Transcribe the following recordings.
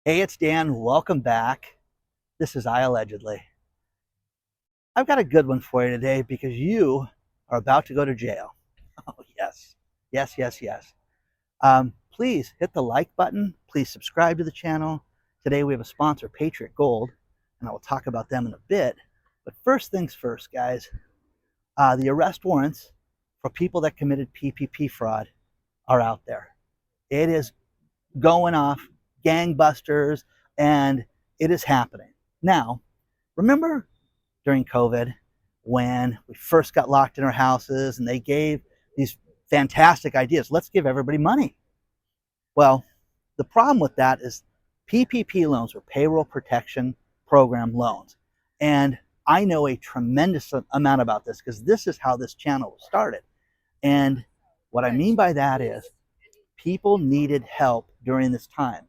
Hey, it's Dan. Welcome back. This is IAllegedly. I've got a good one for you today because you are about to go to jail. Oh, yes. Yes, yes, yes. Please hit the like button. Please subscribe to the channel. Today we have a sponsor, Patriot Gold, and I will talk about them in a bit. But first things first, guys, the arrest warrants for people that committed PPP fraud are out there. It is going off gangbusters, and it is happening. Now, remember during COVID when we first got locked in our houses and they gave these fantastic ideas? Let's give everybody money. Well, the problem with that is PPP loans or payroll protection program loans. And I know a tremendous amount about this because this is how this channel started. And what I mean by that is people needed help during this time.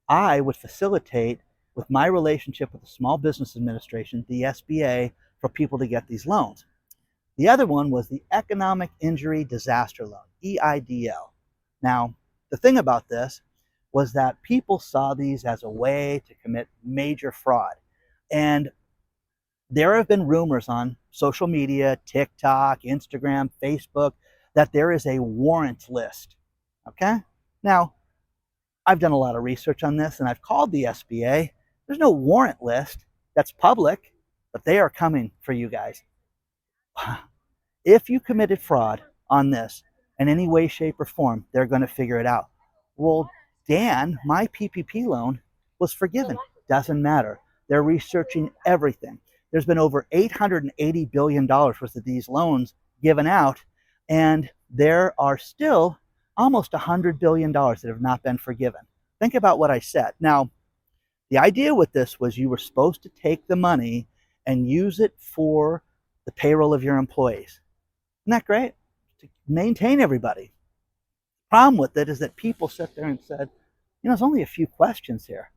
I would facilitate with my relationship with the Small Business Administration, the SBA, for people to get these loans. The other one was the Economic Injury Disaster Loan, EIDL. Now, the thing about this was that people saw these as a way to commit major fraud. And there have been rumors on social media, TikTok, Instagram, Facebook, that there is a warrant list. Okay? Now, I've done a lot of research on this and I've called the SBA. There's no warrant list that's public, but they are coming for you guys. If you committed fraud on this in any way, shape, or form, they're going to figure it out. Well, Dan, my PPP loan was forgiven. Doesn't matter. They're researching everything. There's been over $880 billion worth of these loans given out, and there are still almost $100 billion that have not been forgiven. Think about what I said. Now, the idea with this was you were supposed to take the money and use it for the payroll of your employees. Isn't that great? To maintain everybody. The problem with it is that people sit there and said, there's only a few questions here.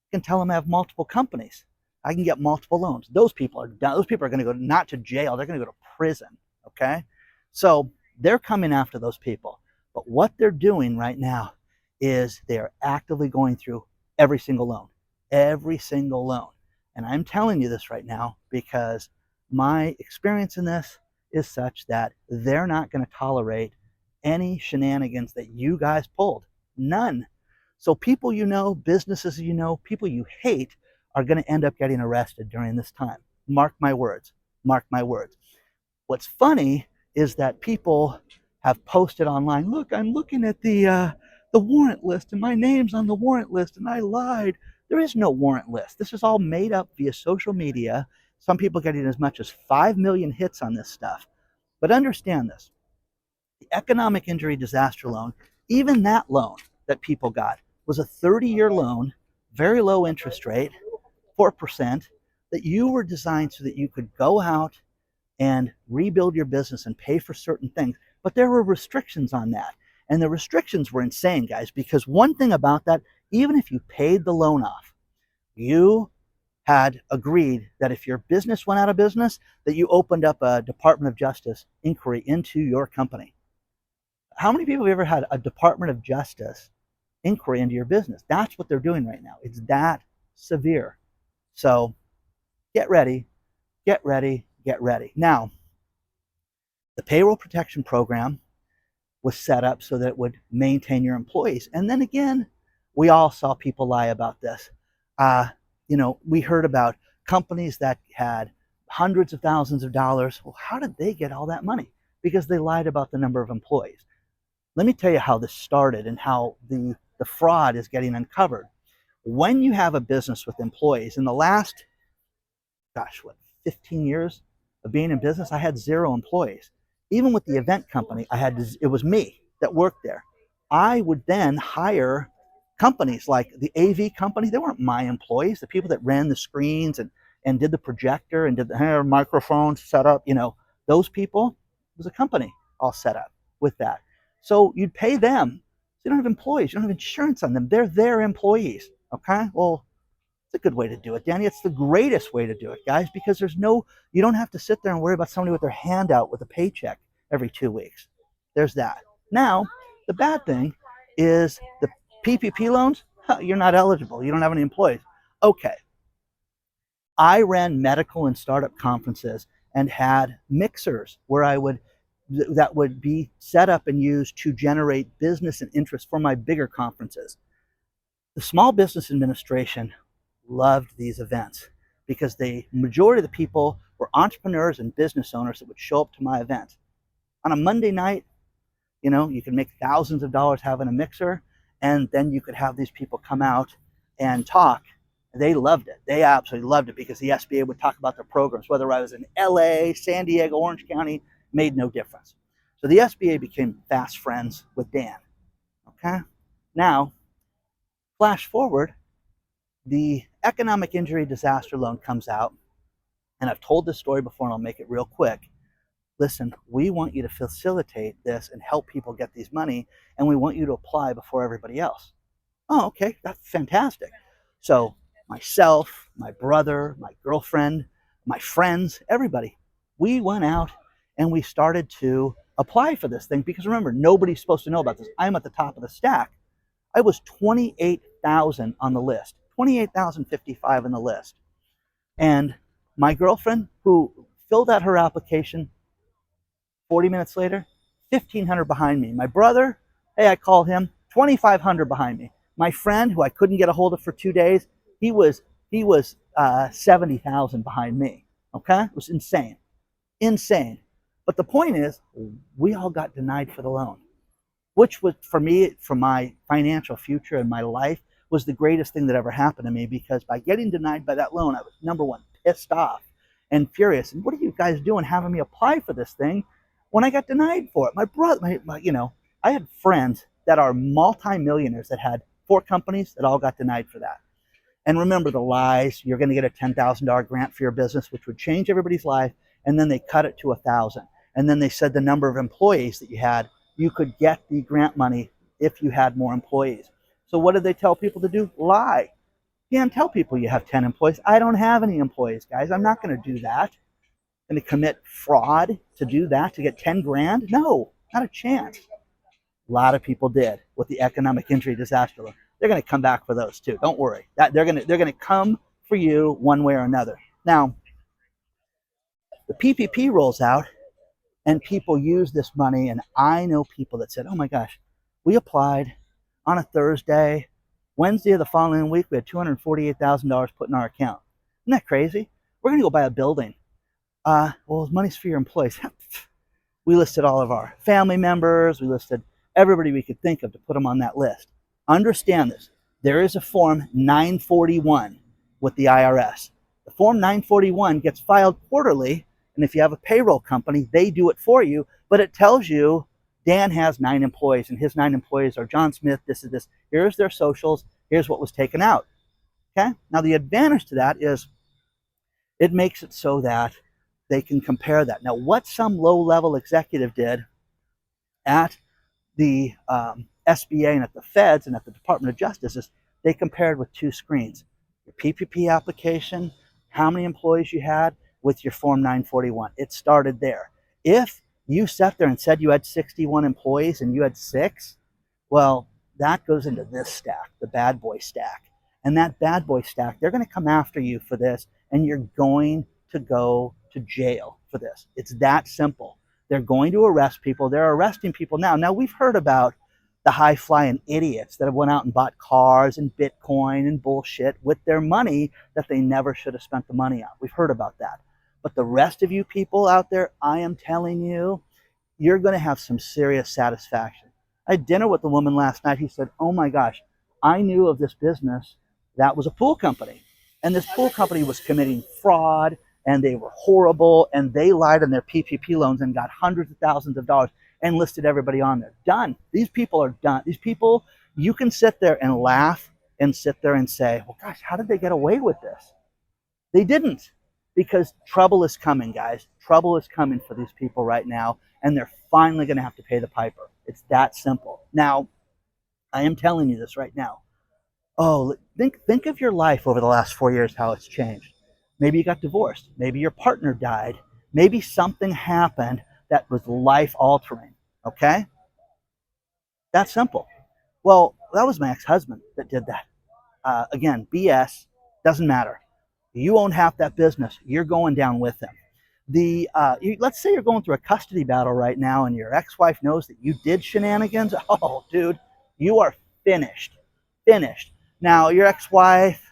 I can tell them I have multiple companies. I can get multiple loans. Those people are done. Those people are going to go not to jail. They're going to go to prison. Okay? So they're coming after those people. But what they're doing right now is they are actively going through every single loan. Every single loan. And I'm telling you this right now because my experience in this is such that they're not going to tolerate any shenanigans that you guys pulled. None. So people you know, businesses you know, people you hate are going to end up getting arrested during this time. Mark my words. Mark my words. What's funny is that people have posted online, look, I'm looking at the warrant list and my name's on the warrant list and I lied. There is no warrant list. This is all made up via social media. Some people getting as much as 5 million hits on this stuff. But understand this. The Economic Injury Disaster Loan, even that loan that people got was a 30-year loan, very low interest rate, 4%, that you were designed so that you could go out and rebuild your business and pay for certain things. But there were restrictions on that. And the restrictions were insane, guys, because one thing about that, even if you paid the loan off, you had agreed that if your business went out of business, that you opened up a Department of Justice inquiry into your company. How many people have ever had a Department of Justice inquiry into your business? That's what they're doing right now. It's that severe. So get ready, get ready, get ready. Now, the payroll protection program was set up so that it would maintain your employees. And then again, we all saw people lie about this. We heard about companies that had hundreds of thousands of dollars. Well, how did they get all that money? Because they lied about the number of employees. Let me tell you how this started and how the fraud is getting uncovered. When you have a business with employees, in the last, 15 years of being in business, I had 0 employees. Even with the event company, it was me that worked there. I would then hire companies like the AV company. They weren't my employees. The people that ran the screens and did the projector and did the microphone setup, those people, it was a company all set up with that. So you'd pay them. So you don't have employees. You don't have insurance on them. They're their employees. Okay? Well, it's a good way to do it, Danny. It's the greatest way to do it, guys, because you don't have to sit there and worry about somebody with their hand out with a paycheck every 2 weeks. There's that. Now, the bad thing is the PPP loans, You're not eligible. You don't have any employees. Okay. I ran medical and startup conferences and had mixers where that would be set up and used to generate business and interest for my bigger conferences. The Small Business Administration loved these events because the majority of the people were entrepreneurs and business owners that would show up to my event. On a Monday night, you could make thousands of dollars having a mixer, and then you could have these people come out and talk. They loved it. They absolutely loved it because the SBA would talk about their programs, whether I was in LA, San Diego, Orange County, made no difference. So the SBA became fast friends with Dan. Okay? Now, flash forward, the economic injury disaster loan comes out, and I've told this story before and I'll make it real quick. Listen, we want you to facilitate this and help people get these money, and we want you to apply before everybody else. Oh, okay, that's fantastic. So myself, my brother, my girlfriend, my friends, everybody, we went out and we started to apply for this thing because remember, nobody's supposed to know about this. I'm at the top of the stack. I was 28,000 on the list, 28,055 on the list. And my girlfriend, who filled out her application 40 minutes later, 1,500 behind me. My brother, hey, I call him, 2,500 behind me. My friend, who I couldn't get a hold of for 2 days, he was 70,000 behind me. Okay, it was insane. But the point is, we all got denied for the loan, which was, for me, for my financial future and my life, was the greatest thing that ever happened to me, because by getting denied by that loan, I was, number one, pissed off and furious. And what are you guys doing having me apply for this thing when I got denied for it? My brother, I had friends that are multimillionaires that had 4 companies that all got denied for that. And remember the lies. You're going to get a $10,000 grant for your business, which would change everybody's life. And then they cut it to 1,000. And then they said the number of employees that you had, you could get the grant money if you had more employees. So what did they tell people to do? Lie. You can't tell people you have 10 employees. I don't have any employees, guys. I'm not going to do that. I'm going to commit fraud to do that, to get 10 grand? No, not a chance. A lot of people did with the economic injury disaster loan. They're going to come back for those too. Don't worry. They're going to come for you one way or another. Now, the PPP rolls out, and people use this money, and I know people that said, oh my gosh, we applied on a Thursday. Wednesday of the following week, we had $248,000 put in our account. Isn't that crazy? We're going to go buy a building. Well, money's for your employees. We listed all of our family members. We listed everybody we could think of to put them on that list. Understand this. There is a Form 941 with the IRS. The Form 941 gets filed quarterly, and if you have a payroll company, they do it for you, but it tells you Dan has 9 employees, and his 9 employees are John Smith, this is this. Here's their socials. Here's what was taken out. Okay? Now, the advantage to that is it makes it so that they can compare that. Now, what some low-level executive did at the SBA and at the feds and at the Department of Justice is they compared with 2 screens. Your PPP application, how many employees you had, with your Form 941. It started there. If you sat there and said you had 61 employees and you had 6, well, that goes into this stack, the bad boy stack. And that bad boy stack, they're going to come after you for this, and you're going to go to jail for this. It's that simple. They're going to arrest people. They're arresting people now. Now, we've heard about the high-flying idiots that have went out and bought cars and Bitcoin and bullshit with their money that they never should have spent the money on. We've heard about that. But the rest of you people out there, I am telling you, you're going to have some serious satisfaction. I had dinner with a woman last night who said, oh my gosh, I knew of this business that was a pool company. And this pool company was committing fraud, and they were horrible, and they lied on their PPP loans and got hundreds of thousands of dollars and listed everybody on there. Done. These people are done. These people, you can sit there and laugh and sit there and say, well, gosh, how did they get away with this? They didn't. Because trouble is coming, guys. Trouble is coming for these people right now, and they're finally going to have to pay the piper. It's that simple. Now, I am telling you this right now. Oh, think of your life over the last 4 years, how it's changed. Maybe you got divorced. Maybe your partner died. Maybe something happened that was life-altering, okay? That's simple. Well, that was my ex-husband that did that. Again, BS, doesn't matter. You own half that business. You're going down with them. Let's say you're going through a custody battle right now and your ex-wife knows that you did shenanigans. Oh, dude, you are finished. Finished. Now, your ex-wife,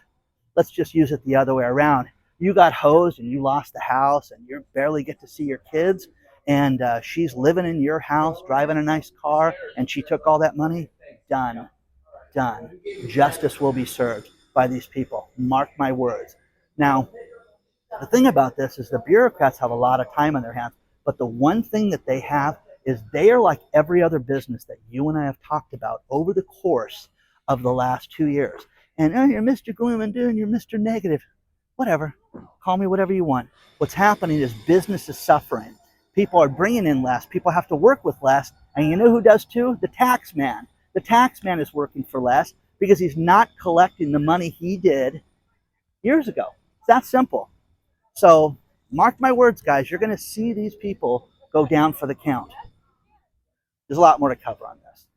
let's just use it the other way around. You got hosed and you lost the house and you barely get to see your kids, and she's living in your house, driving a nice car, and she took all that money. Done. Done. Justice will be served by these people. Mark my words. Now, the thing about this is the bureaucrats have a lot of time on their hands, but the one thing that they have is they are like every other business that you and I have talked about over the course of the last 2 years. And oh, you're Mr. Gloom and Doom, you're Mr. Negative. Whatever. Call me whatever you want. What's happening is business is suffering. People are bringing in less. People have to work with less. And you know who does too? The tax man. The tax man is working for less because he's not collecting the money he did years ago. It's that simple. So mark my words, guys, you're going to see these people go down for the count. There's a lot more to cover on this.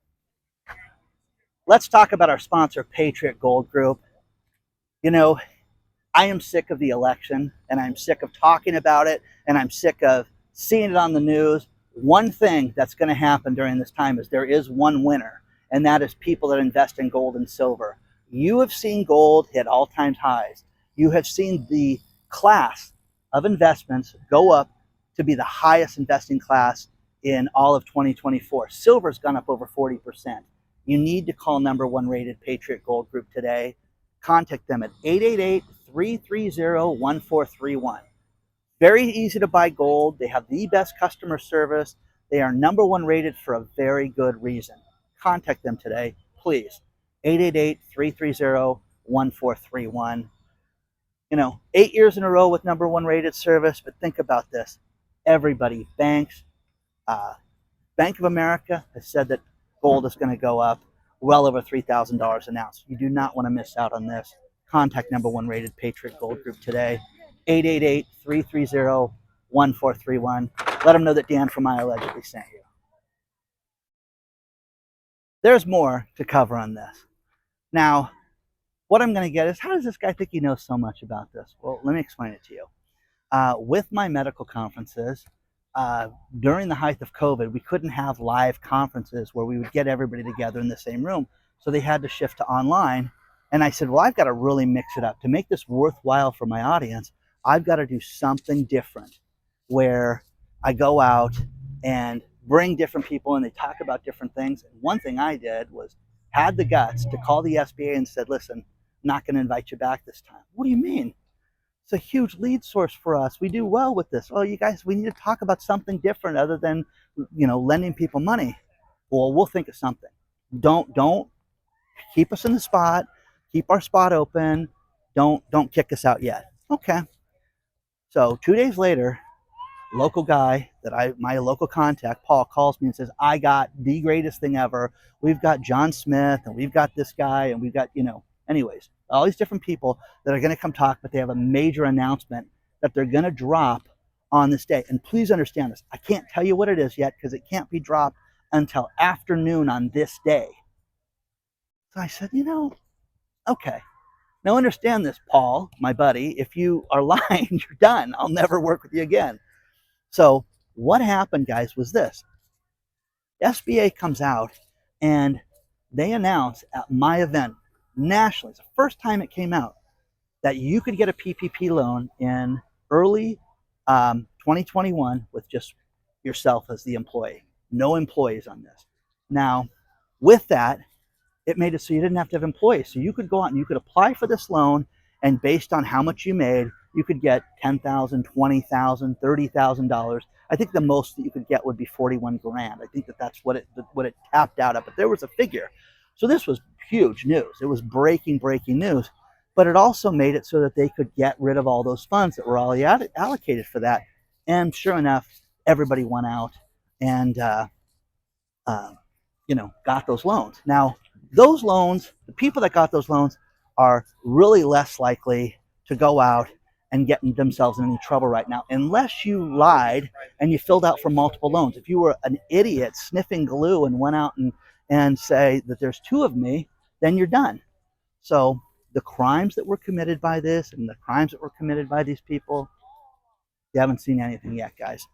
Let's talk about our sponsor, Patriot Gold Group. You know, I am sick of the election, and I'm sick of talking about it, and I'm sick of seeing it on the news. One thing that's going to happen during this time is there is one winner, and that is people that invest in gold and silver. You have seen gold hit all-time highs. You have seen the class of investments go up to be the highest investing class in all of 2024. Silver's gone up over 40%. You need to call number one rated Patriot Gold Group today. Contact them at 888-330-1431. Very easy to buy gold. They have the best customer service. They are number one rated for a very good reason. Contact them today, please. 888-330-1431. You know, 8 years in a row with number one rated service, but think about this. Everybody, banks, Bank of America has said that gold is going to go up well over $3,000 an ounce. You do not want to miss out on this. Contact number one rated Patriot Gold Group today, 888-330-1431. Let them know that Dan from IAllegedly sent you. There's more to cover on this. Now, what I'm going to get is, how does this guy think he knows so much about this? Well, let me explain it to you. With my medical conferences, during the height of COVID, we couldn't have live conferences where we would get everybody together in the same room. So they had to shift to online. And I said, well, I've got to really mix it up. To make this worthwhile for my audience, I've got to do something different where I go out and bring different people and they talk about different things. And one thing I did was had the guts to call the SBA and said, listen, I'm not going to invite you back this time. What do you mean? It's a huge lead source for us. We do well with this. Oh, you guys, we need to talk about something different other than, lending people money. Well, we'll think of something. Don't keep us in the spot. Keep our spot open. Don't kick us out yet. Okay. So 2 days later, local guy my local contact, Paul, calls me and says, I got the greatest thing ever. We've got John Smith and we've got this guy and we've got, anyways, all these different people that are going to come talk, but they have a major announcement that they're going to drop on this day. And please understand this. I can't tell you what it is yet because it can't be dropped until afternoon on this day. So I said, okay. Now understand this, Paul, my buddy. If you are lying, you're done. I'll never work with you again. So what happened, guys, was this. SBA comes out and they announce at my event nationally, it's the first time it came out, that you could get a PPP loan in early 2021 with just yourself as the employee. No employees on this. Now, with that, it made it so you didn't have to have employees. So you could go out and you could apply for this loan, and based on how much you made, you could get $10,000, $20,000, $30,000. I think the most that you could get would be 41 grand. I think that's what it tapped out at, but there was a figure. So this was huge news. It was breaking news, but it also made it so that they could get rid of all those funds that were already allocated for that. And sure enough, everybody went out and, got those loans. Now, those loans, the people that got those loans are really less likely to go out and get themselves in any trouble right now, unless you lied and you filled out for multiple loans. If you were an idiot sniffing glue and went out and say that there's two of me, then you're done. So the crimes that were committed by this and the crimes that were committed by these people, you haven't seen anything yet, guys.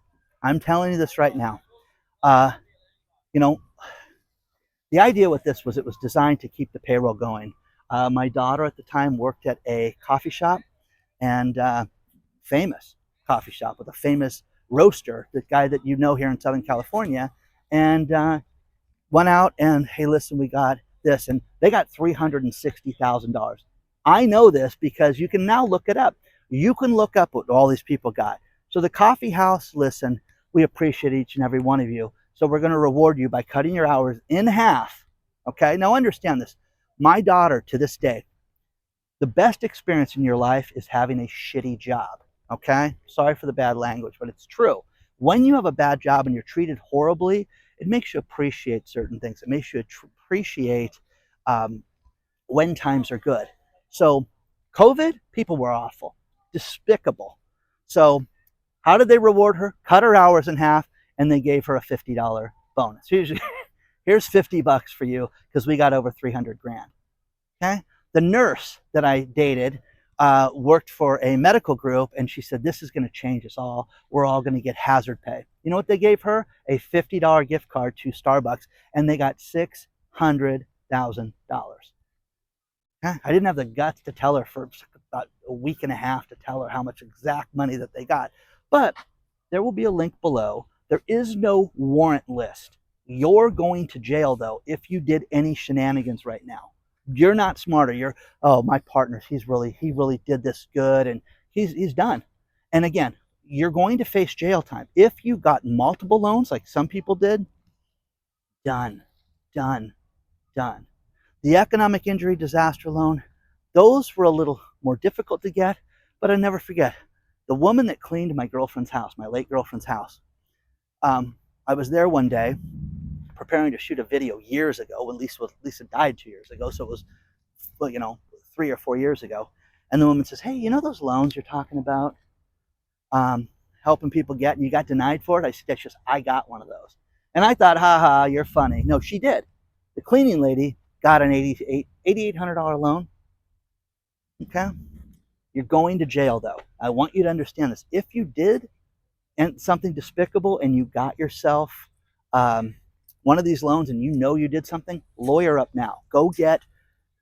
I'm telling you this right now. Uh, you know, the idea with this was it was designed to keep the payroll going. My daughter at the time worked at a coffee shop, and famous coffee shop with a famous roaster, the guy that you know here in Southern California, and went out and, hey, listen, we got this, and they got $360,000. I know this because you can now look it up. You can look up what all these people got. So the coffee house, listen, we appreciate each and every one of you. So we're going to reward you by cutting your hours in half. Okay, now understand this. My daughter, to this day, the best experience in your life is having a shitty job. Okay, sorry for the bad language, but it's true. When you have a bad job and you're treated horribly, it makes you appreciate certain things. It makes you appreciate when times are good. So COVID, people were awful, despicable. So how did they reward her? Cut her hours in half, and they gave her a $50 bonus. Here's $50 for you because we got over 300 grand. Okay. The nurse that I dated worked for a medical group, and she said, this is going to change us all. We're all going to get hazard pay. You know what they gave her? A $50 gift card to Starbucks, and they got $600,000. I didn't have the guts to tell her for about a week and a half to tell her how much exact money that they got. But there will be a link below. There is no warrant list. You're going to jail, though, if you did any shenanigans right now. You're not smarter. You're, oh, my partner, he really did this good, and he's done. And again, you're going to face jail time. If you got multiple loans, like some people did, done. The economic injury disaster loan, those were a little more difficult to get, but I never forget. The woman that cleaned my girlfriend's house, my late girlfriend's house, I was there one day preparing to shoot a video years ago when Lisa died 2 years ago, so it was, 3 or 4 years ago. And the woman says, hey, you know those loans you're talking about, helping people get, and you got denied for it? I said, I got one of those. And I thought, ha, you're funny. No, she did. The cleaning lady got an $8,800 loan. Okay? You're going to jail, though. I want you to understand this. If you did something despicable and you got yourself one of these loans and you know you did something, lawyer up now. Go get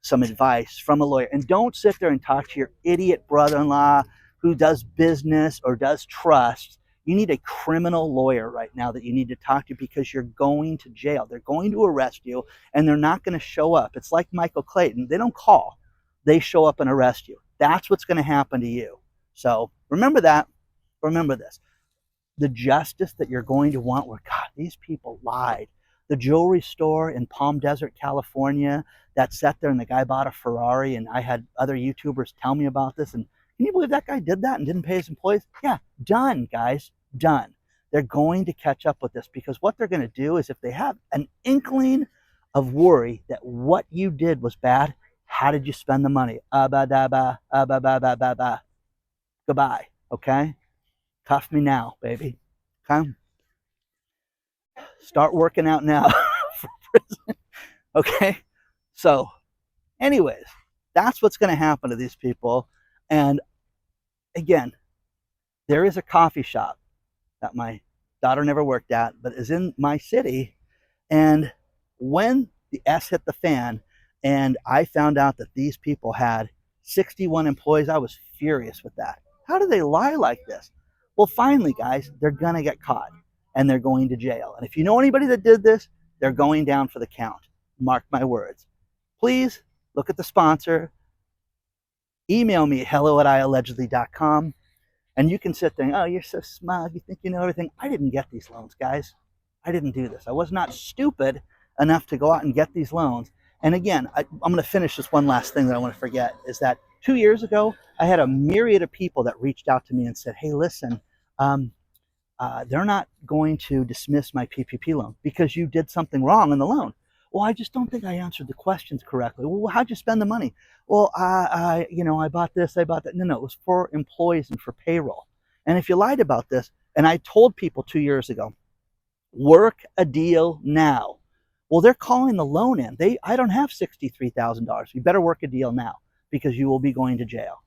some advice from a lawyer. And don't sit there and talk to your idiot brother-in-law who does business or does trust. You need a criminal lawyer right now that you need to talk to, because you're going to jail. They're going to arrest you, and they're not going to show up. It's like Michael Clayton. They don't call. They show up and arrest you. That's what's going to happen to you. So remember that. Remember this. The justice that you're going to want, where, God, these people lied. The jewelry store in Palm Desert, California, that sat there and the guy bought a Ferrari, and I had other YouTubers tell me about this. And can you believe that guy did that and didn't pay his employees? Yeah, done, guys, done. They're going to catch up with this, because what they're going to do is, if they have an inkling of worry that what you did was bad, how did you spend the money? Goodbye, okay? Cuff me now, baby. Okay? Start working out now for prison. Okay? So, anyways, that's what's going to happen to these people. And again, there is a coffee shop that my daughter never worked at, but is in my city. And when the S hit the fan and I found out that these people had 61 employees, I was furious with that. How do they lie like this? Well, finally, guys, they're going to get caught, and they're going to jail. And if you know anybody that did this, they're going down for the count. Mark my words. Please look at the sponsor. Email me at hello@IAllegedly.com. And you can sit there and, oh, you're so smug. You think you know everything. I didn't get these loans, guys. I didn't do this. I was not stupid enough to go out and get these loans. And again, I'm going to finish this one last thing that I want to forget, is that 2 years ago, I had a myriad of people that reached out to me and said, hey, listen, they're not going to dismiss my PPP loan because you did something wrong in the loan. Well, I just don't think I answered the questions correctly. Well, how'd you spend the money? Well, I bought this, I bought that. No, it was for employees and for payroll. And if you lied about this, and I told people 2 years ago, work a deal now. Well, they're calling the loan in. I don't have $63,000. You better work a deal now. because you will be going to jail.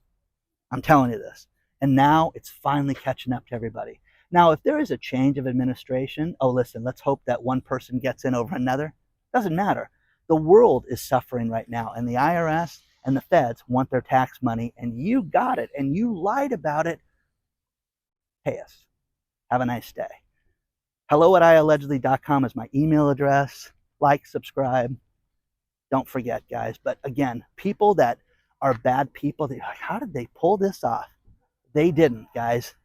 I'm telling you this. And now it's finally catching up to everybody. Now, if there is a change of administration, oh, listen, let's hope that one person gets in over another. Doesn't matter. The world is suffering right now, and the IRS and the feds want their tax money, and you got it, and you lied about it. Pay us. Have a nice day. hello@IAllegedly.com is my email address. Like, subscribe. Don't forget, guys. But again, people that are bad people, they're like, how did they pull this off? They didn't, guys.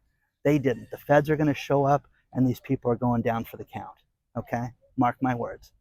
They didn't. The feds are going to show up, and these people are going down for the count. Okay? Mark my words.